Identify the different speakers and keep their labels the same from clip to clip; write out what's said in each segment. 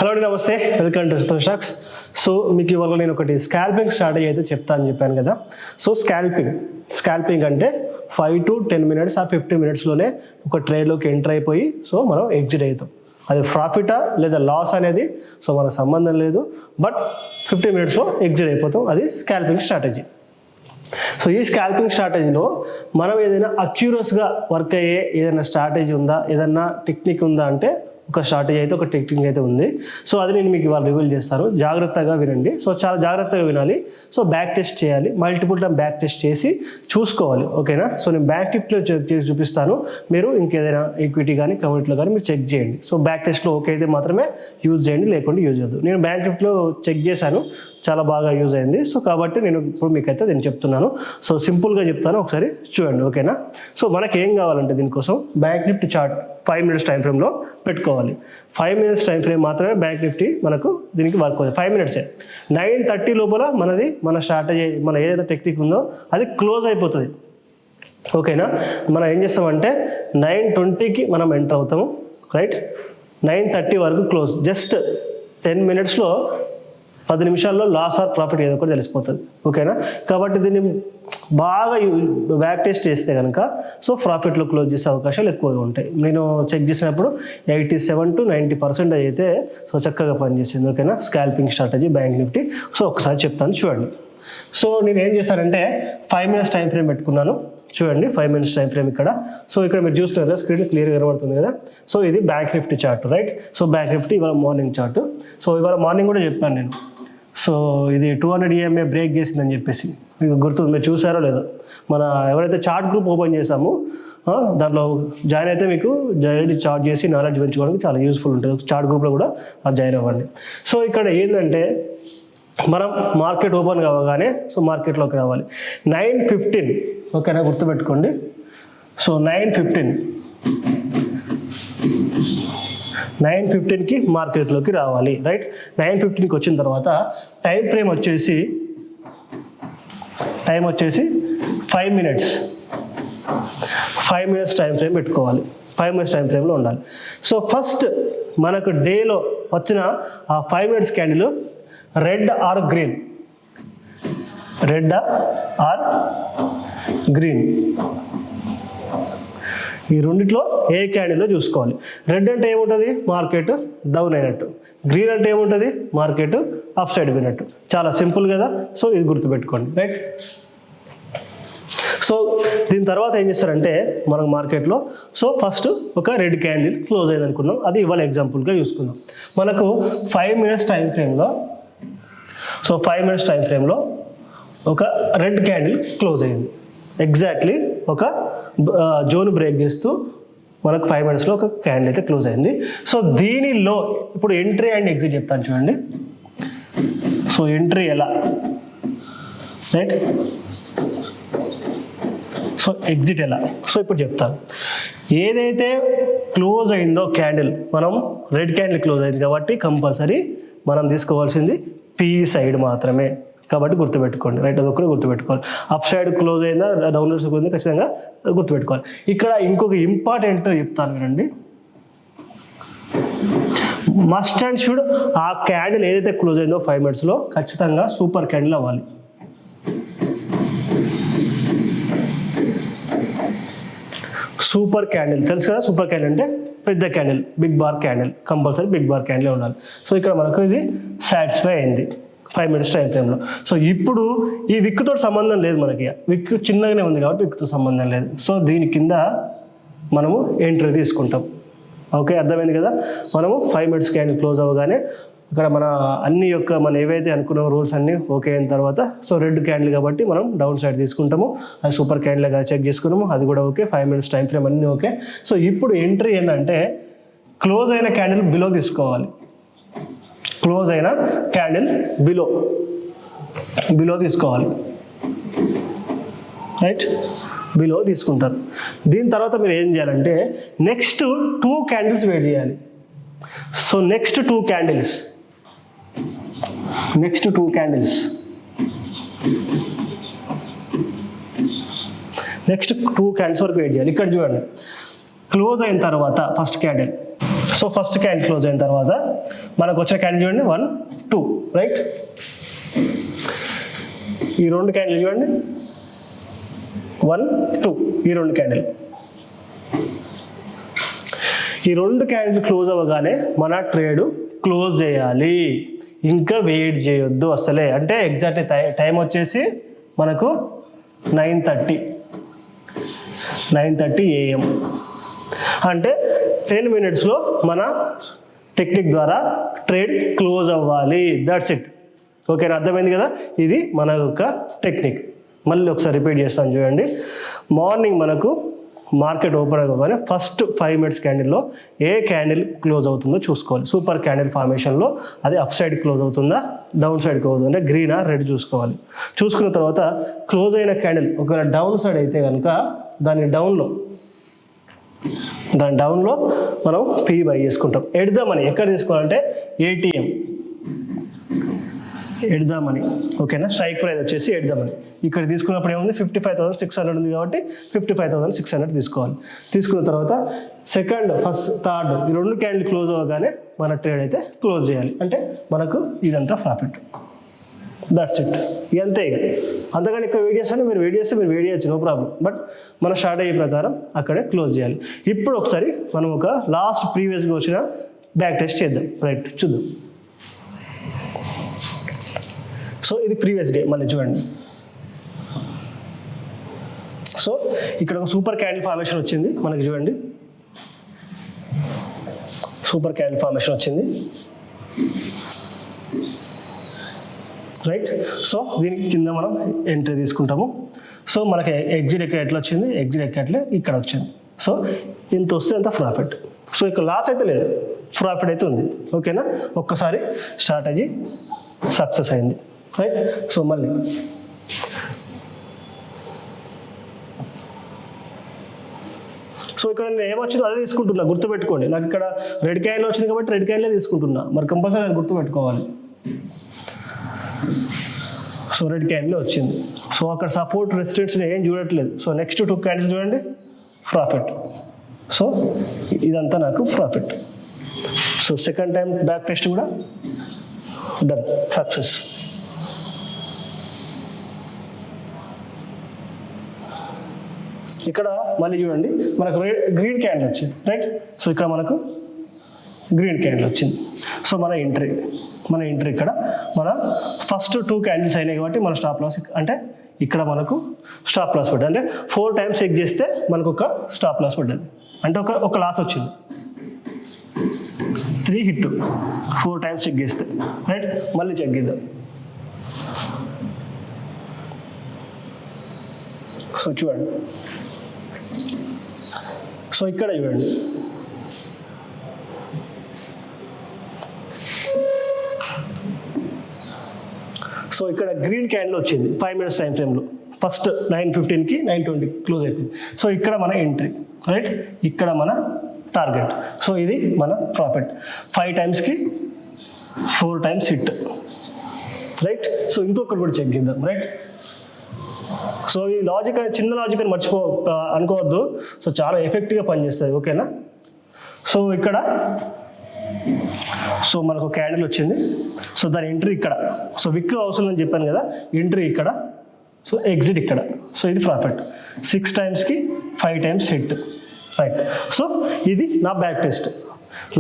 Speaker 1: Hello అండి, నమస్తే, welcome to రితమ్ stocks. So మీకు ఇవాళ నేను ఒకటి స్కాల్పింగ్ స్ట్రాటజీ అయితే చెప్తా అని చెప్పాను కదా. సో స్కాల్పింగ్ అంటే 5 to 10 minutes ఆ 15 minutesలోనే ఒక ట్రేడ్లోకి ఎంటర్ అయిపోయి సో మనం ఎగ్జిట్ అవుతాం. అది ప్రాఫిటా లేదా లాస్ అనేది సో మనకు సంబంధం లేదు, బట్ 15 minutesలో ఎగ్జిట్ అయిపోతాం. అది స్కాల్పింగ్ స్ట్రాటజీ. సో ఈ స్కాల్పింగ్ స్ట్రాటజీలో మనం ఏదైనా అక్యూరస్గా వర్క్ అయ్యే ఏదైనా స్ట్రాటజీ ఉందా, ఏదైనా టెక్నిక్ ఉందా అంటే ఒక స్ట్రాటజీ అయితే ఒక టెక్నిక్ అయితే ఉంది. సో అది నేను మీకు ఇవాళ రివీల్ చేస్తాను. జాగ్రత్తగా వినండి. సో చాలా జాగ్రత్తగా వినాలి. సో బ్యాక్ టెస్ట్ చేయాలి, మల్టిపుల్ టైం బ్యాక్ టెస్ట్ చేసి చూసుకోవాలి. ఓకేనా? సో నేను బ్యాక్ టిప్లో చేసి చూపిస్తాను. మీరు ఇంకేదైనా ఈక్విటీ కానీ కమ్యూనిటీలో కానీ మీరు చెక్ చేయండి. సో బ్యాక్ టెస్ట్లో ఓకే అయితే మాత్రమే యూజ్ చేయండి, లేకుండా యూజ్ చేయొద్దు. నేను బ్యాక్ టిప్లో చెక్ చేశాను, చాలా బాగా యూజ్ అయింది. సో కాబట్టి నేను ఇప్పుడు మీకైతే దీన్ని చెప్తున్నాను. సో సింపుల్గా చెప్తాను, ఒకసారి చూడండి. ఓకేనా? సో మనకి ఏం కావాలంటే దీనికోసం bank Nifty chart 5 minutes time ఫ్రేమ్లో పెట్టుకోవాలి. 5 minutes టైం ఫ్రేమ్ మాత్రమే బ్యాంక్ నిఫ్టీ మనకు దీనికి వర్క్ అవుతుంది. 5 minutes 9:30 లోపల మన స్ట్రాటజీ, మన ఏదైతే టెక్నిక్ ఉందో అది క్లోజ్ అయిపోతుంది. ఓకేనా? మనం ఏం చేస్తామంటే 9:20కి మనం ఎంటర్ అవుతాము, రైట్? 9:30 వరకు క్లోజ్. జస్ట్ 10 minutesలో 10 నిమిషాల్లో లాస్ ఆర్ ప్రాఫిట్ ఏదో ఒకటి తెలిసిపోతుంది. ఓకేనా? కాబట్టి దీన్ని బాగా బ్యాక్ టెస్ట్ చేస్తే కనుక సో ప్రాఫిట్లో క్లోజ్ చేసే అవకాశాలు ఎక్కువగా ఉంటాయి. నేను చెక్ చేసినప్పుడు 87 to 90% అయితే సో చక్కగా పనిచేసింది. ఓకేనా? Scalping strategy bank Nifty. So ఒకసారి చెప్తాను, చూడండి. సో నేను ఏం చేశానంటే 5 minutes టైం ఫ్రేమ్ పెట్టుకున్నాను. చూడండి, 5 minutes టైం ఫ్రేమ్ ఇక్కడ. సో ఇక్కడ మీరు చూస్తున్నారు కదా, స్క్రీన్ క్లియర్గా కనబడుతుంది కదా. సో ఇది bank Nifty chart, right? So bank Nifty ఇవాళ మార్నింగ్ చార్ట్. సో ఇవాళ మార్నింగ్ కూడా చెప్పాను నేను. సో ఇది 200 EMA బ్రేక్ చేసిందని చెప్పేసి మీకు గుర్తుంది, మీరు చూసారో లేదో. మన ఎవరైతే చార్ట్ గ్రూప్ ఓపెన్ చేసామో దాంట్లో జాయిన్ అయితే మీకు డైలీ చార్ట్ చేసి నాలెడ్జ్ పెంచుకోవడానికి చాలా యూస్ఫుల్ ఉంటుంది. చార్ట్ గ్రూప్లో కూడా అది జాయిన్ అవ్వండి. సో ఇక్కడ ఏంటంటే మనం మార్కెట్ ఓపెన్ కావగానే సో మార్కెట్లోకి రావాలి. 9:15, ఓకేనా? గుర్తుపెట్టుకోండి. సో 9:15కి మార్కెట్లోకి రావాలి, రైట్? 9:15కి వచ్చిన తర్వాత టైం ఫ్రేమ్ వచ్చేసి 5 minutes. 5 minutes టైం ఫ్రేమ్ పెట్టుకోవాలి. 5 minutes టైం ఫ్రేమ్లో ఉండాలి. సో ఫస్ట్ మనకు డేలో వచ్చిన ఆ 5 minutes candle red or green, ఈ రెండిట్లో ఏ క్యాండిల్లో చూసుకోవాలి. రెడ్ అంటే ఏముంటుంది? మార్కెట్ డౌన్ అయినట్టు. గ్రీన్ అంటే ఏముంటుంది? మార్కెట్ అప్ సైడ్ పోయినట్టు. చాలా సింపుల్ కదా. సో ఇది గుర్తుపెట్టుకోండి, రైట్? సో దీని తర్వాత ఏం చేస్తారంటే మనకు మార్కెట్లో సో ఫస్ట్ ఒక రెడ్ క్యాండిల్ క్లోజ్ అయింది అనుకున్నాం. అది ఇవాళ ఎగ్జాంపుల్గా చూసుకుందాం. మనకు 5 minutes టైం ఫ్రేమ్లో ఒక రెడ్ క్యాండిల్ క్లోజ్ అయింది. ఎగ్జాక్ట్లీ ఒక జోన్ బ్రేక్ చేస్తూ మనకు 5 minutesలో ఒక క్యాండిల్ అయితే క్లోజ్ అయింది. సో దీనిలో ఇప్పుడు ఎంట్రీ అండ్ ఎగ్జిట్ చెప్తాను, చూడండి. సో ఎంట్రీ ఎలా, రైట్? సో ఎగ్జిట్ ఎలా, సో ఇప్పుడు చెప్తాను. ఏదైతే క్లోజ్ అయిందో క్యాండిల్, మనం రెడ్ క్యాండిల్ క్లోజ్ అయింది కాబట్టి కంపల్సరీ మనం తీసుకోవాల్సింది పీ సైడ్ మాత్రమే. కాబట్టి గుర్తుపెట్టుకోండి, రైట్? అది ఒకటి గుర్తుపెట్టుకోవాలి. అప్ సైడ్ క్లోజ్ అయిందా, డౌన్ సైడ్ క్లోజ్ అయిందా ఖచ్చితంగా గుర్తుపెట్టుకోవాలి. ఇక్కడ ఇంకొక ఇంపార్టెంట్ చెప్తాను వినండి. మస్ట్ అండ్ షుడ్ ఆ క్యాండిల్ ఏదైతే క్లోజ్ అయిందో 5 minutesలో ఖచ్చితంగా సూపర్ క్యాండిల్ అవ్వాలి. సూపర్ క్యాండిల్ తెలుసు కదా. సూపర్ క్యాండిల్ అంటే పెద్ద candle, big bar candle, compulsory big bar candle ఉండాలి. సో ఇక్కడ మనకు ఇది సాటిస్ఫై అయింది 5 minutes టైం ఫ్రేమ్లో. సో ఇప్పుడు ఈ విక్తో సంబంధం లేదు మనకి, విక్ చిన్నగానే ఉంది కాబట్టి విక్తో సంబంధం లేదు. సో దీని కింద మనము ఎంట్రీ తీసుకుంటాం. ఓకే, అర్థమైంది కదా. మనము 5 minutes క్యాండిల్ క్లోజ్ అవ్వగానే ఇక్కడ మనం ఏవైతే అనుకున్న రూల్స్ అన్నీ ఓకే అయిన తర్వాత సో రెడ్ క్యాండిల్ కాబట్టి మనం డౌన్ సైడ్ తీసుకుంటాము. అది సూపర్ క్యాండిల్ కదా చెక్ చేసుకున్నాము, అది కూడా ఓకే. 5 minutes టైం ఫ్రేమ్ అన్నీ ఓకే. సో ఇప్పుడు ఎంట్రీ ఏంటంటే క్లోజ్ అయిన క్యాండిల్ బిలో తీసుకోవాలి. క్లోజ్ అయిన క్యాండిల్ బిలో తీసుకోవాలి, రైట్? బిలో తీసుకుంటారు. దీని తర్వాత మీరు ఏం చేయాలంటే నెక్స్ట్ 2 candles వెయిట్ చేయాలి. So next 2 candles next 2 candles వరకు వెయిట్ చేయాలి. ఇక్కడ చూడండి, క్లోజ్ అయిన తర్వాత first candle so first candle close అయిన తర్వాత మనకు వచ్చిన క్యాండిల్ చూడండి 1 2 రైట్. ఈ రెండు క్యాండిల్ చూడండి 1 2 ఈ రెండు క్యాండిల్. ఈ రెండు క్యాండిల్ క్లోజ్ అవ్వగానే మన ట్రేడ్ క్లోజ్ చేయాలి, ఇంకా వెయిట్ చేయొద్దు అసలే. అంటే ఎగ్జాక్ట్ టైం వచ్చేసి మనకు 9:30 AM. అంటే 10 minutesలో మన టెక్నిక్ ద్వారా ట్రేడ్ క్లోజ్ అవ్వాలి. That's it. ఓకేనా, అర్థమైంది కదా. ఇది మన యొక్క టెక్నిక్. మళ్ళీ ఒకసారి రిపీట్ చేస్తాను చూడండి. మార్నింగ్ మనకు మార్కెట్ ఓపెన్ అవ్వగానే ఫస్ట్ 5 minutes క్యాండిల్లో ఏ క్యాండిల్ క్లోజ్ అవుతుందో చూసుకోవాలి. సూపర్ క్యాండిల్ ఫార్మేషన్లో అది అప్ సైడ్ క్లోజ్ అవుతుందా, డౌన్ సైడ్ క్లోజ్ అవుతుందా, గ్రీనా రెడ్ చూసుకోవాలి. చూసుకున్న తర్వాత క్లోజ్ అయిన క్యాండిల్ ఒకవేళ డౌన్ సైడ్ అయితే కనుక దాని డౌన్లో మనం పీ బై చేసుకుంటాం. ఎట్ ద మనీ ఎక్కడ తీసుకోవాలంటే ATM ఎట్ ద మనీ. ఓకేనా, స్ట్రైక్ ప్రైస్ వచ్చేసి ఎట్ ద మనీ. ఇక్కడ తీసుకున్నప్పుడు ఏముంది 55,600 ఉంది కాబట్టి 55,600 తీసుకోవాలి. తీసుకున్న తర్వాత సెకండ్, ఫస్ట్, థర్డ్ ఈ రెండు క్యాండిల్ క్లోజ్ అవ్వగానే మన ట్రేడ్ అయితే క్లోజ్ చేయాలి. అంటే మనకు ఇదంతా ప్రాఫిట్. That's it. అంతే. అంతకంటే ఇక్కడ వెయిట్ చేస్తాను, మీరు వెయిట్ చేస్తే మీరు వెయిట్ చేయొచ్చు, నో ప్రాబ్లం. బట్ మన స్టార్ట్ అయ్యే ప్రకారం అక్కడే క్లోజ్ చేయాలి. ఇప్పుడు ఒకసారి మనం ఒక లాస్ట్ ప్రీవియస్గా వచ్చిన బ్యాక్ టెస్ట్ చేద్దాం. రైట్, చూద్దాం. సో ఇది ప్రీవియస్ డే మళ్ళీ చూడండి. సో ఇక్కడ ఒక సూపర్ క్యాండిల్ ఫార్మేషన్ వచ్చింది మనకి చూడండి. సూపర్ క్యాండిల్ ఫార్మేషన్ వచ్చింది రైట్. సో దీనికి కింద మనం ఎంట్రీ తీసుకుంటాము. సో మనకి ఎగ్జిట్ ఎట్లా వచ్చింది, ఎగ్జిట్ ఎట్లే ఇక్కడ వచ్చింది. సో ఇంత వస్తే ఎంత ప్రాఫిట్. సో ఇక్కడ లాస్ అయితే లేదు, ప్రాఫిట్ అయితే ఉంది. ఓకేనా, ఒక్కసారి స్ట్రాటజీ సక్సెస్ అయింది రైట్. సో మళ్ళీ సో ఇక్కడ నేను ఏమొచ్చిందో అదే తీసుకుంటున్నా, గుర్తుపెట్టుకోండి. నాకు ఇక్కడ రెడ్ క్యాండిల్ వచ్చింది కాబట్టి రెడ్ క్యాండిలే తీసుకుంటున్నా, మరి కంపల్సరీ అది గుర్తుపెట్టుకోవాలి. సో రెడ్ క్యాండిల్ వచ్చింది. సో అక్కడ సపోర్ట్ రెసిస్టెన్స్ ఏం చూడట్లేదు. సో నెక్స్ట్ 2 క్యాండిల్ చూడండి, ప్రాఫిట్. సో ఇదంతా నాకు profit. So second time back test కూడా డన్, సక్సెస్. ఇక్కడ మళ్ళీ చూడండి మనకు గ్రీన్ క్యాండిల్ వచ్చింది రైట్. సో ఇక్కడ మనకు గ్రీన్ క్యాండిల్ వచ్చింది. సో మన ఎంట్రీ ఇక్కడ మన ఫస్ట్ 2 క్యాండిల్స్ అయినాయి కాబట్టి మన స్టాప్ లాస్ అంటే ఇక్కడ మనకు స్టాప్ లాస్ పడ్డది. అంటే 4 times చెక్ చేస్తే మనకు ఒక స్టాప్ లాస్ పడ్డది. అంటే ఒక లాస్ వచ్చింది. 3 హిట్ 4 times చెక్ చేస్తే రైట్. మళ్ళీ చెక్ చేద్దాం. సో చూడండి. సో ఇక్కడ చూడండి సో ఇక్కడ గ్రీన్ క్యాండిల్ వచ్చింది 5 minutes టైం ఫ్రేమ్లో. ఫస్ట్ 9:15కి 9:20 క్లోజ్ అయిపోయింది. సో ఇక్కడ మన ఎంట్రీ రైట్, ఇక్కడ మన టార్గెట్. సో ఇది మన profit. 5 timesకి 4 times hit right. So ఇంకొకటి కూడా చెక్ చేద్దాం రైట్. సో ఈ లాజిక్ అని చిన్న లాజిక్ అని అనుకోవద్దు. సో చాలా ఎఫెక్టివ్గా పనిచేస్తుంది. ఓకేనా. సో ఇక్కడ సో మనకు క్యాండిల్ వచ్చింది. సో దాని ఎంట్రీ ఇక్కడ. సో విక్ అవసరం అని చెప్పాను కదా, ఎంట్రీ ఇక్కడ. సో ఎగ్జిట్ ఇక్కడ. సో ఇది profit. 6 timesకి 5 times hit right. So ఇది నా బ్యాక్ టెస్ట్.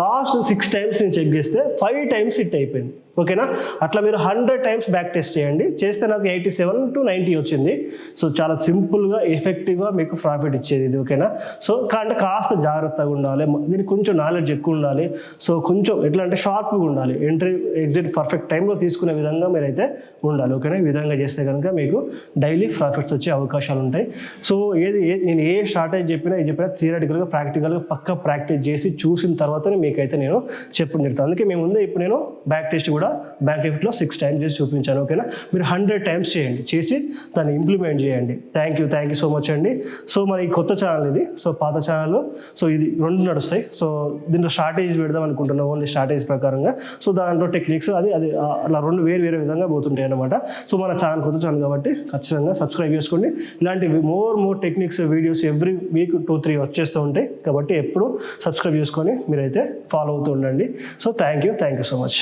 Speaker 1: లాస్ట్ 6 times నేను చెక్ చేస్తే 5 times హిట్ అయిపోయింది. ఓకేనా. అట్లా మీరు 100 times బ్యాక్ టెస్ట్ చేయండి. చేస్తే నాకు 87 to 90 వచ్చింది. సో చాలా సింపుల్గా ఎఫెక్టివ్గా మీకు ప్రాఫిట్ ఇచ్చేది ఇది. ఓకేనా. సో అంటే కాస్త జాగ్రత్తగా ఉండాలి, దీనికి కొంచెం నాలెడ్జ్ ఎక్కువ ఉండాలి. సో కొంచెం ఎట్లా అంటే షార్ప్గా ఉండాలి. ఎంట్రీ ఎగ్జిట్ పర్ఫెక్ట్ టైంలో తీసుకునే విధంగా మీరైతే ఉండాలి. ఓకేనా. ఈ విధంగా చేస్తే కనుక మీకు డైలీ ప్రాఫిట్స్ వచ్చే అవకాశాలు ఉంటాయి. సో నేను ఏ స్ట్రాటజీ చెప్పినా థియరటికల్గా ప్రాక్టికల్గా పక్కా ప్రాక్టీస్ చేసి చూసిన తర్వాతనే మీకైతే నేను చెప్పడం జరుగుతుంది. అందుకే మేము ముందే ఇప్పుడు నేను బ్యాక్ టెస్ట్ కూడా బ్యాంక్ నిఫ్టీలో 6 times చేసి చూపించాను. ఓకేనా. మీరు 100 times చేయండి, చేసి దాన్ని ఇంప్లిమెంట్ చేయండి. థ్యాంక్ యూ సో మచ్ అండి. సో మరి కొత్త ఛానల్ ఇది. సో పాత ఛానల్ సో ఇది 2 నడుస్తాయి. సో దీంట్లో స్ట్రాటజీస్ పెడదాం అనుకుంటున్నాం, ఓన్లీ స్ట్రాటజీస్ ప్రకారంగా. సో దాంట్లో టెక్నిక్స్ అది అట్లా 2 వేరే విధంగా పోతుంటాయి అన్నమాట. సో మన ఛానల్ కొత్త ఛానల్ కాబట్టి ఖచ్చితంగా సబ్స్క్రైబ్ చేసుకోండి. ఇలాంటి more techniques videos every week 2-3 వచ్చేస్తూ ఉంటాయి కాబట్టి ఎప్పుడు సబ్స్క్రైబ్ చేసుకొని మీరు అయితే ఫాలో అవుతూ ఉండండి. So thank you so much.